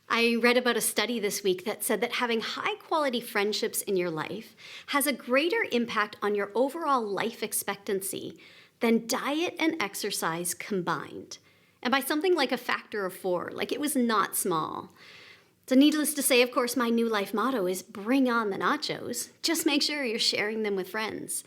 I read about a study this week that said that having high quality friendships in your life has a greater impact on your overall life expectancy than diet and exercise combined. And by something like a factor of 4, like it was not small. So needless to say, of course, my new life motto is bring on the nachos. Just make sure you're sharing them with friends.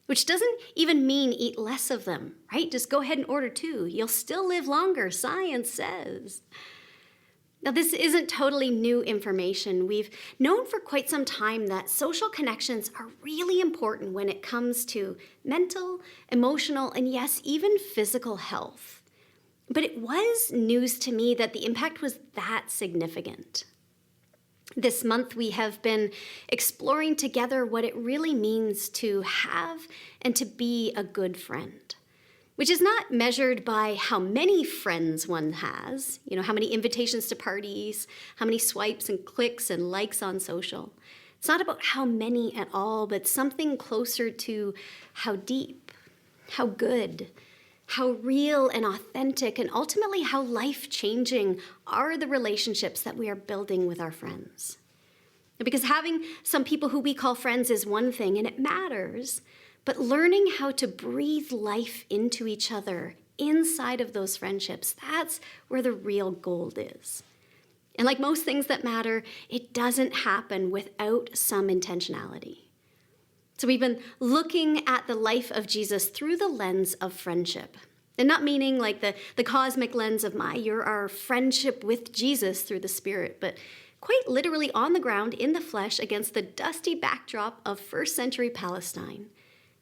Which doesn't even mean eat less of them, right? Just go ahead and order 2. You'll still live longer, science says. Now, this isn't totally new information. We've known for quite some time that social connections are really important when it comes to mental, emotional, and yes, even physical health. But it was news to me that the impact was that significant. This month, we have been exploring together what it really means to have and to be a good friend, which is not measured by how many friends one has, how many invitations to parties, how many swipes and clicks and likes on social. It's not about how many at all, but something closer to how deep, how good, how real and authentic, and ultimately how life-changing are the relationships that we are building with our friends. Because having some people who we call friends is one thing, and it matters, but learning how to breathe life into each other inside of those friendships, that's where the real gold is. And like most things that matter, it doesn't happen without some intentionality. So we've been looking at the life of Jesus through the lens of friendship. And not meaning like the cosmic lens of our friendship with Jesus through the Spirit, but quite literally on the ground in the flesh against the dusty backdrop of first century Palestine.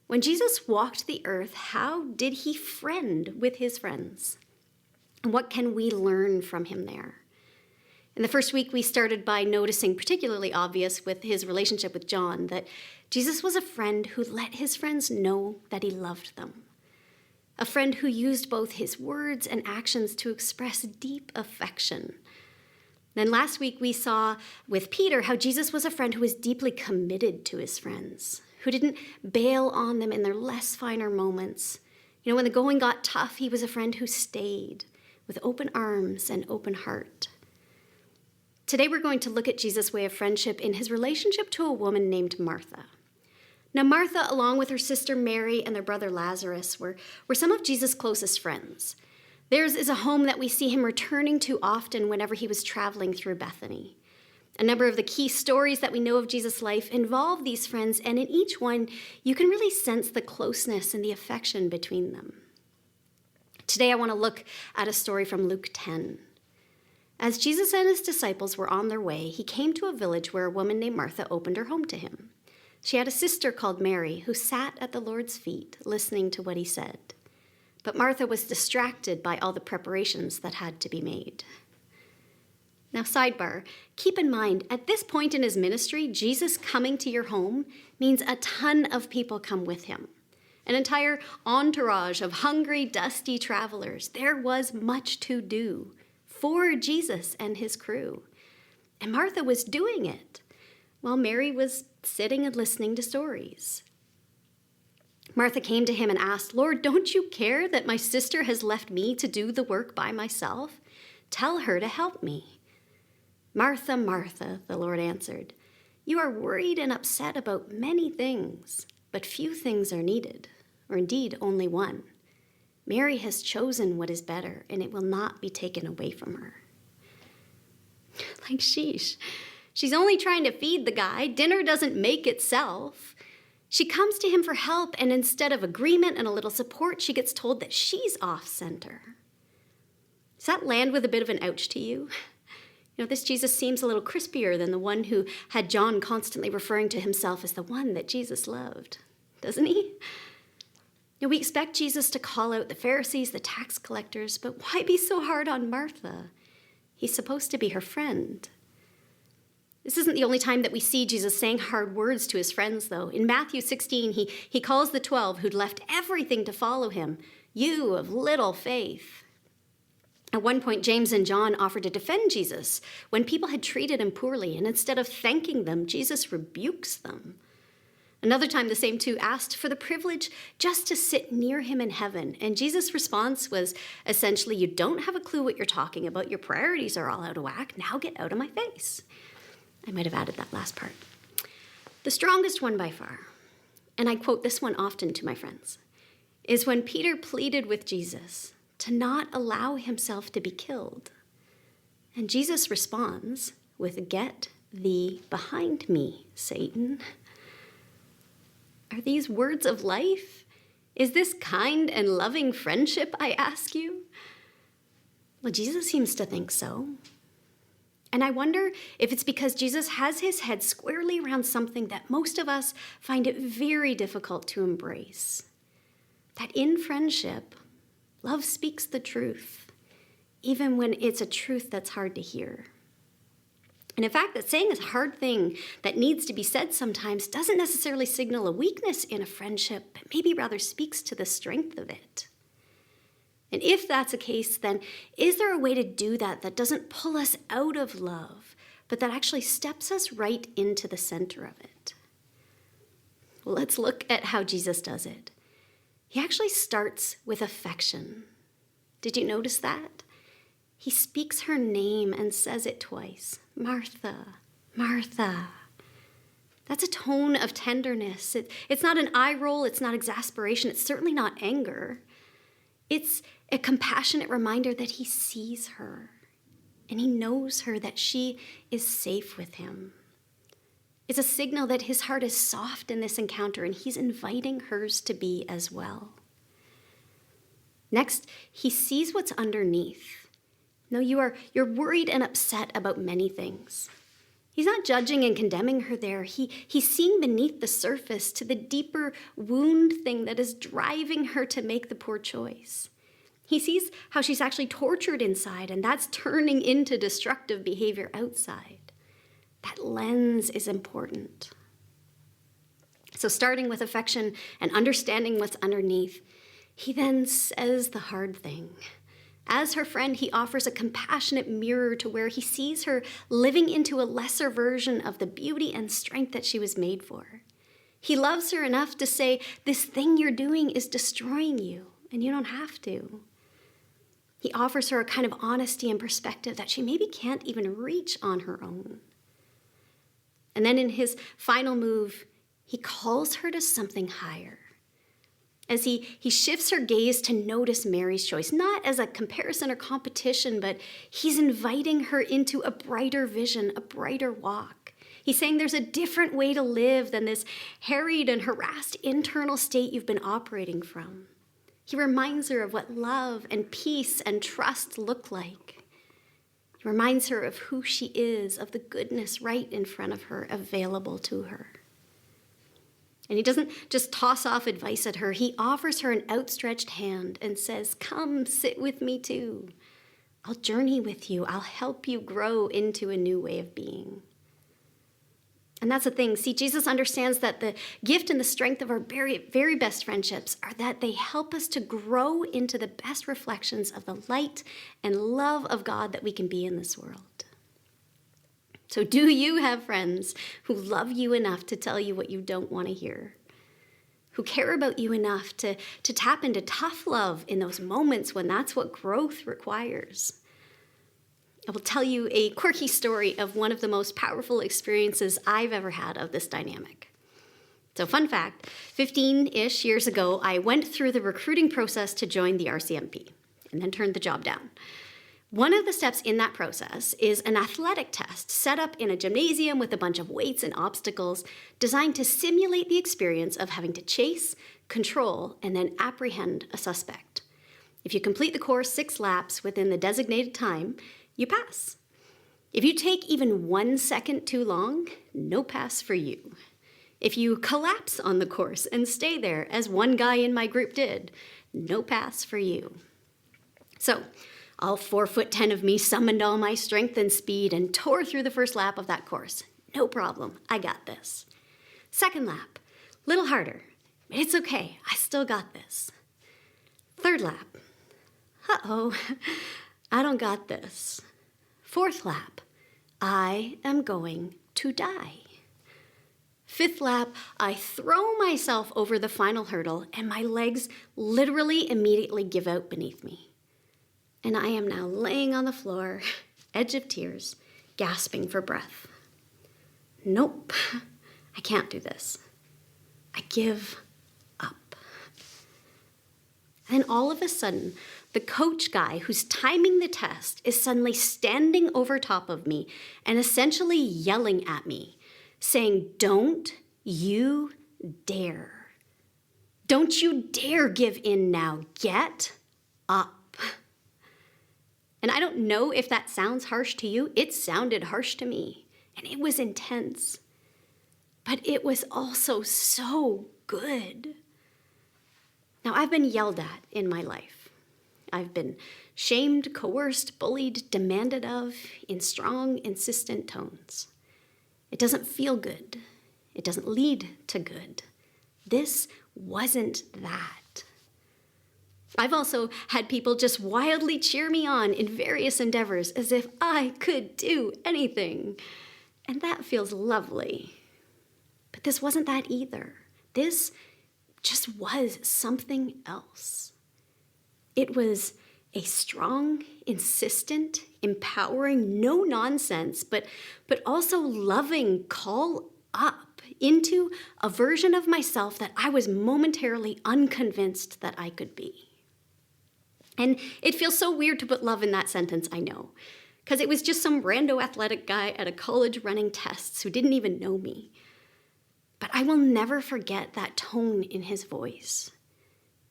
When Jesus walked the earth, how did he friend with his friends? And what can we learn from him there? In the first week, we started by noticing, particularly obvious with his relationship with John, that Jesus was a friend who let his friends know that he loved them. A friend who used both his words and actions to express deep affection. Then last week, we saw with Peter how Jesus was a friend who was deeply committed to his friends, who didn't bail on them in their less finer moments. When the going got tough, he was a friend who stayed with open arms and open heart. Today we're going to look at Jesus' way of friendship in his relationship to a woman named Martha. Now Martha, along with her sister Mary and their brother Lazarus, were some of Jesus' closest friends. Theirs is a home that we see him returning to often whenever he was traveling through Bethany. A number of the key stories that we know of Jesus' life involve these friends, and in each one, you can really sense the closeness and the affection between them. Today I want to look at a story from Luke 10. As Jesus and his disciples were on their way, he came to a village where a woman named Martha opened her home to him. She had a sister called Mary who sat at the Lord's feet, listening to what he said. But Martha was distracted by all the preparations that had to be made. Now, sidebar, keep in mind, at this point in his ministry, Jesus coming to your home means a ton of people come with him. An entire entourage of hungry, dusty travelers. There was much to do for Jesus and his crew. And Martha was doing it, while Mary was sitting and listening to stories. Martha came to him and asked, "Lord, don't you care that my sister has left me to do the work by myself? Tell her to help me." "Martha, Martha," the Lord answered, "you are worried and upset about many things, but few things are needed, or indeed only one. Mary has chosen what is better, and it will not be taken away from her." Like, sheesh. She's only trying to feed the guy. Dinner doesn't make itself. She comes to him for help, and instead of agreement and a little support, she gets told that she's off-center. Does that land with a bit of an ouch to you? This Jesus seems a little crispier than the one who had John constantly referring to himself as the one that Jesus loved, doesn't he? We expect Jesus to call out the Pharisees, the tax collectors, but why be so hard on Martha? He's supposed to be her friend. This isn't the only time that we see Jesus saying hard words to his friends, though. In Matthew 16, he calls the 12 who'd left everything to follow him, "You of little faith." At one point, James and John offered to defend Jesus when people had treated him poorly, and instead of thanking them, Jesus rebukes them. Another time, the same two asked for the privilege just to sit near him in heaven. And Jesus' response was essentially, you don't have a clue what you're talking about. Your priorities are all out of whack. Now get out of my face. I might have added that last part. The strongest one by far, and I quote this one often to my friends, is when Peter pleaded with Jesus to not allow himself to be killed. And Jesus responds with, "Get thee behind me, Satan." Are these words of life? Is this kind and loving friendship, I ask you? Well, Jesus seems to think so. And I wonder if it's because Jesus has his head squarely around something that most of us find it very difficult to embrace. That in friendship, love speaks the truth, even when it's a truth that's hard to hear. And in fact, that saying a hard thing that needs to be said sometimes doesn't necessarily signal a weakness in a friendship, but maybe rather speaks to the strength of it. And if that's the case, then is there a way to do that that doesn't pull us out of love, but that actually steps us right into the center of it? Well, let's look at how Jesus does it. He actually starts with affection. Did you notice that? He speaks her name and says it twice. Martha, Martha. That's a tone of tenderness. It's not an eye roll, it's not exasperation, it's certainly not anger. It's a compassionate reminder that he sees her and he knows her, that she is safe with him. It's a signal that his heart is soft in this encounter and he's inviting hers to be as well. Next, he sees what's underneath. No, you're worried and upset about many things. He's not judging and condemning her there. He's seeing beneath the surface to the deeper wound thing that is driving her to make the poor choice. He sees how she's actually tortured inside, and that's turning into destructive behavior outside. That lens is important. So starting with affection and understanding what's underneath, he then says the hard thing. As her friend, he offers a compassionate mirror to where he sees her living into a lesser version of the beauty and strength that she was made for. He loves her enough to say, this thing you're doing is destroying you, and you don't have to. He offers her a kind of honesty and perspective that she maybe can't even reach on her own. And then in his final move, he calls her to something higher. As he shifts her gaze to notice Mary's choice, not as a comparison or competition, but he's inviting her into a brighter vision, a brighter walk. He's saying there's a different way to live than this harried and harassed internal state you've been operating from. He reminds her of what love and peace and trust look like. He reminds her of who she is, of the goodness right in front of her, available to her. And he doesn't just toss off advice at her. He offers her an outstretched hand and says, come sit with me too. I'll journey with you. I'll help you grow into a new way of being. And that's the thing. See, Jesus understands that the gift and the strength of our very, very best friendships are that they help us to grow into the best reflections of the light and love of God that we can be in this world. So do you have friends who love you enough to tell you what you don't want to hear? Who care about you enough to tap into tough love in those moments when that's what growth requires? I will tell you a quirky story of one of the most powerful experiences I've ever had of this dynamic. So fun fact, 15-ish years ago, I went through the recruiting process to join the RCMP and then turned the job down. One of the steps in that process is an athletic test set up in a gymnasium with a bunch of weights and obstacles designed to simulate the experience of having to chase, control, and then apprehend a suspect. If you complete the course 6 laps within the designated time, you pass. If you take even 1 second too long, no pass for you. If you collapse on the course and stay there, as one guy in my group did, no pass for you. So, all 4'10" of me summoned all my strength and speed and tore through the first lap of that course. No problem, I got this. Second lap, little harder, but it's okay, I still got this. Third lap, uh-oh, I don't got this. Fourth lap, I am going to die. Fifth lap, I throw myself over the final hurdle, and my legs literally immediately give out beneath me. And I am now laying on the floor, edge of tears, gasping for breath. Nope, I can't do this. I give up. And all of a sudden, the coach guy who's timing the test is suddenly standing over top of me and essentially yelling at me, saying, "Don't you dare. Don't you dare give in now. Get up." And I don't know if that sounds harsh to you. It sounded harsh to me, and it was intense. But it was also so good. Now, I've been yelled at in my life. I've been shamed, coerced, bullied, demanded of in strong, insistent tones. It doesn't feel good. It doesn't lead to good. This wasn't that. I've also had people just wildly cheer me on in various endeavors as if I could do anything. And that feels lovely. But this wasn't that either. This just was something else. It was a strong, insistent, empowering, no nonsense, but also loving call up into a version of myself that I was momentarily unconvinced that I could be. And it feels so weird to put love in that sentence, I know, because it was just some rando athletic guy at a college running tests who didn't even know me. But I will never forget that tone in his voice.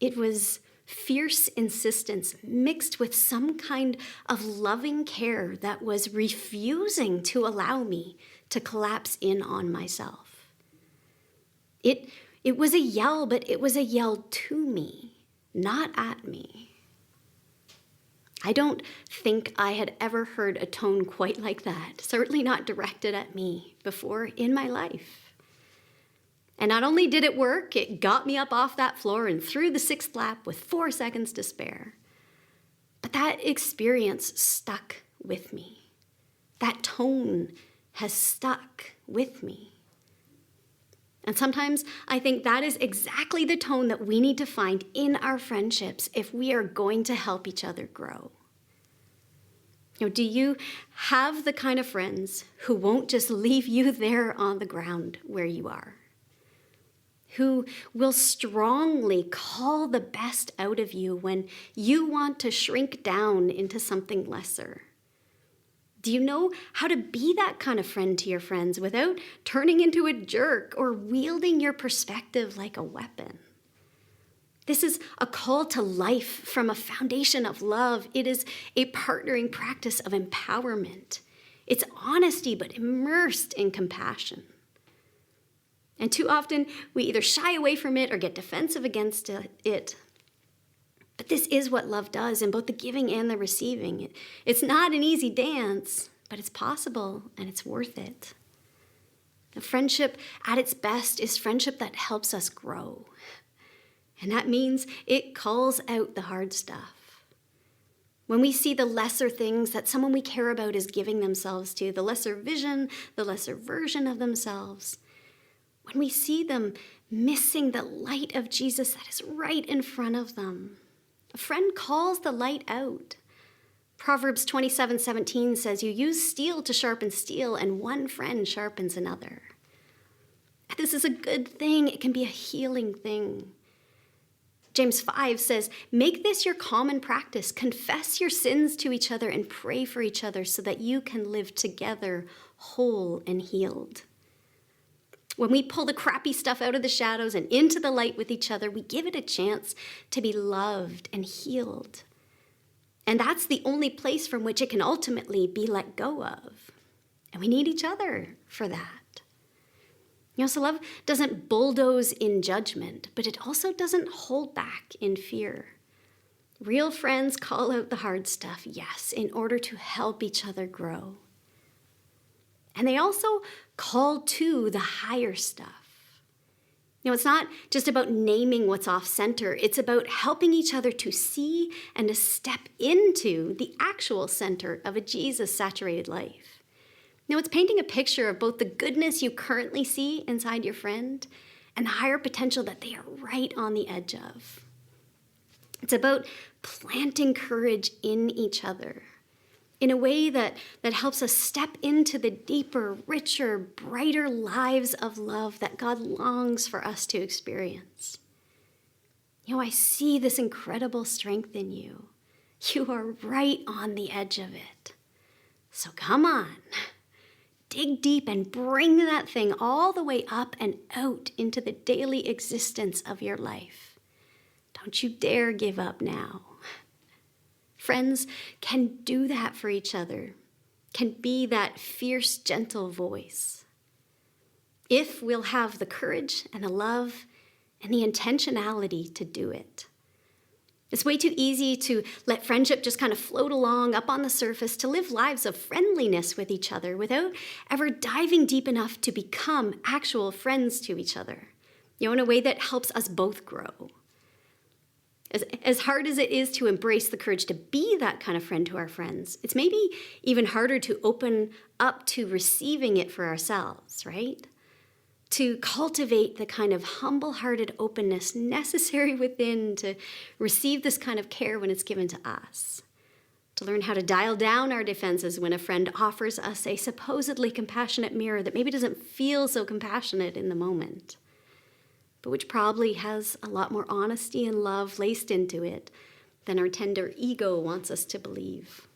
It was fierce insistence mixed with some kind of loving care that was refusing to allow me to collapse in on myself. It was a yell, but it was a yell to me, not at me. I don't think I had ever heard a tone quite like that, certainly not directed at me before in my life. And not only did it work, it got me up off that floor and through the sixth lap with 4 seconds to spare. But that experience stuck with me. That tone has stuck with me. And sometimes I think that is exactly the tone that we need to find in our friendships if we are going to help each other grow. Do you have the kind of friends who won't just leave you there on the ground where you are? Who will strongly call the best out of you when you want to shrink down into something lesser? Do you know how to be that kind of friend to your friends without turning into a jerk or wielding your perspective like a weapon? This is a call to life from a foundation of love. It is a partnering practice of empowerment. It's honesty, but immersed in compassion. And too often, we either shy away from it or get defensive against it. But this is what love does in both the giving and the receiving. It's not an easy dance, but it's possible and it's worth it. A friendship at its best is friendship that helps us grow. And that means it calls out the hard stuff. When we see the lesser things that someone we care about is giving themselves to, the lesser vision, the lesser version of themselves, when we see them missing the light of Jesus that is right in front of them, a friend calls the light out. Proverbs 27:17 says, "You use steel to sharpen steel, and one friend sharpens another." This is a good thing. It can be a healing thing. James 5 says, "Make this your common practice. Confess your sins to each other and pray for each other so that you can live together whole and healed." When we pull the crappy stuff out of the shadows and into the light with each other, we give it a chance to be loved and healed. And that's the only place from which it can ultimately be let go of. And we need each other for that. So love doesn't bulldoze in judgment, but it also doesn't hold back in fear. Real friends call out the hard stuff, yes, in order to help each other grow. And they also call to the higher stuff. It's not just about naming what's off center. It's about helping each other to see and to step into the actual center of a Jesus-saturated life. Now, it's painting a picture of both the goodness you currently see inside your friend and the higher potential that they are right on the edge of. It's about planting courage in each other in a way that helps us step into the deeper, richer, brighter lives of love that God longs for us to experience. I see this incredible strength in you. You are right on the edge of it. So come on, dig deep and bring that thing all the way up and out into the daily existence of your life. Don't you dare give up now. Friends can do that for each other, can be that fierce, gentle voice. If we'll have the courage and the love and the intentionality to do it. It's way too easy to let friendship just kind of float along up on the surface, to live lives of friendliness with each other without ever diving deep enough to become actual friends to each other, in a way that helps us both grow. As hard as it is to embrace the courage to be that kind of friend to our friends, it's maybe even harder to open up to receiving it for ourselves, right? To cultivate the kind of humble-hearted openness necessary within to receive this kind of care when it's given to us. To learn how to dial down our defenses when a friend offers us a supposedly compassionate mirror that maybe doesn't feel so compassionate in the moment, but which probably has a lot more honesty and love laced into it than our tender ego wants us to believe.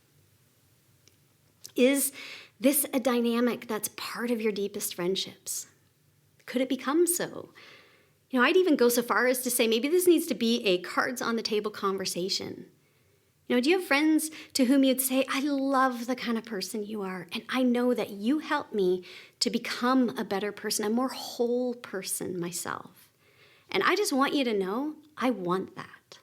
Is this a dynamic that's part of your deepest friendships? Could it become so? I'd even go so far as to say maybe this needs to be a cards on the table conversation. Do you have friends to whom you'd say, I love the kind of person you are, and I know that you help me to become a better person, a more whole person myself. And I just want you to know I want that.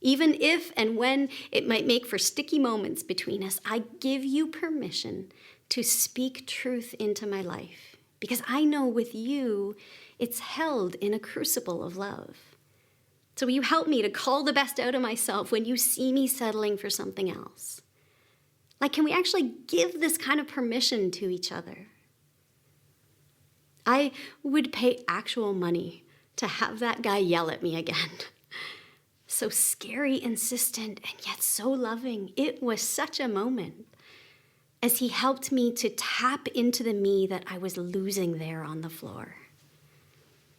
Even if and when it might make for sticky moments between us, I give you permission to speak truth into my life. Because I know with you, it's held in a crucible of love. So will you help me to call the best out of myself when you see me settling for something else? Can we actually give this kind of permission to each other? I would pay actual money to have that guy yell at me again. So scary, insistent, and yet so loving. It was such a moment, as he helped me to tap into the me that I was losing there on the floor.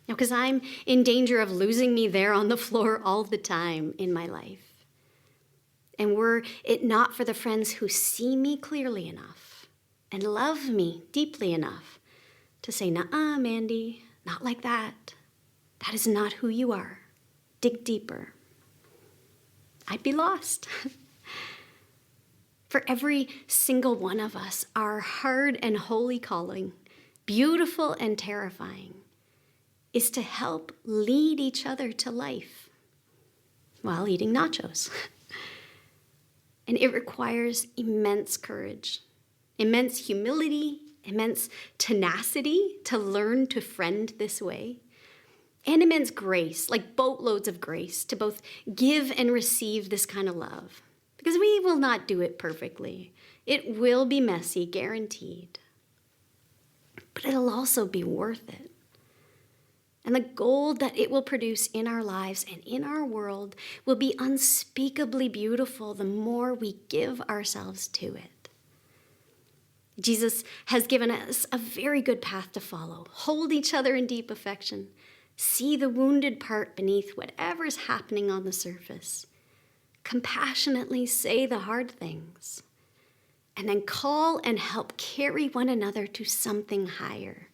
Because I'm in danger of losing me there on the floor all the time in my life. And were it not for the friends who see me clearly enough and love me deeply enough to say, nuh-uh, Mandy, not like that. That is not who you are. Dig deeper. I'd be lost. For every single one of us, our hard and holy calling, beautiful and terrifying, is to help lead each other to life while eating nachos. And it requires immense courage, immense humility, immense tenacity to learn to friend this way, and immense grace, like boatloads of grace, to both give and receive this kind of love. Because we will not do it perfectly. It will be messy, guaranteed. But it'll also be worth it. And the gold that it will produce in our lives and in our world will be unspeakably beautiful the more we give ourselves to it. Jesus has given us a very good path to follow. Hold each other in deep affection. See the wounded part beneath whatever's happening on the surface. Compassionately say the hard things, and then call and help carry one another to something higher.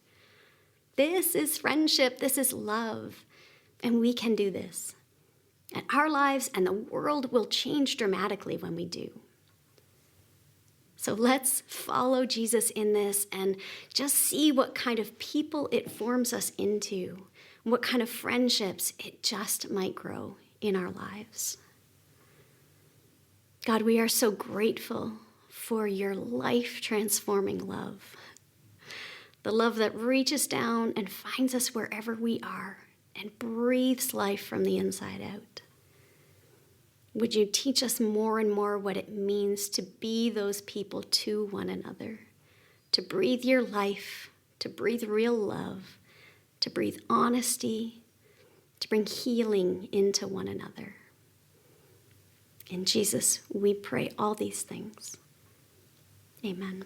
This is friendship, this is love, and we can do this. And our lives and the world will change dramatically when we do. So let's follow Jesus in this and just see what kind of people it forms us into, what kind of friendships it just might grow in our lives. God, we are so grateful for your life-transforming love, the love that reaches down and finds us wherever we are and breathes life from the inside out. Would you teach us more and more what it means to be those people to one another, to breathe your life, to breathe real love, to breathe honesty, to bring healing into one another. In Jesus, we pray all these things. Amen.